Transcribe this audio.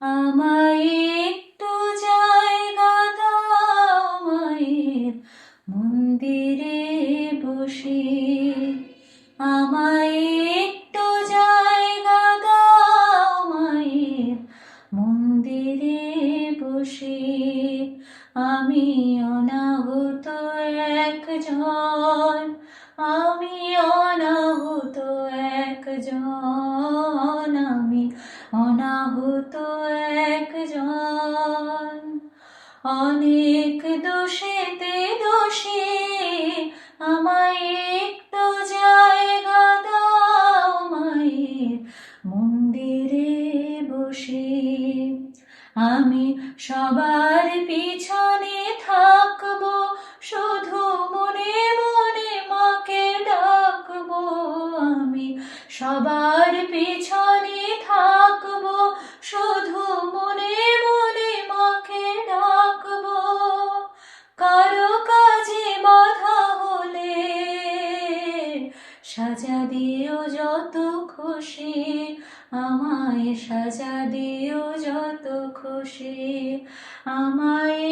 আমায় একটু জায়গা দাও মায়ের মন্দিরে বসে, আমায় একটু জায়গা দাও মায়ের মন্দিরে বসে। আমি অনাহত একজন, আমি অনাহত একজন, আমি অনাহত একজন। অনেক দোষেতে দোষী, আমায় একটু জায়গা দাও মায়ের মন্দিরে বসে। আমি সবার পিছনে থাকবো, শুধু মনে মনে মাকে ডাকবো। আমি সবার পিছনে থাকবো, শুধু মনে মনে মাকে ডাকবো। কারো কাজে বাধা হলে সাজা দিও যত খুশি, আমায় সাজা দিও যত খুশি। আমায়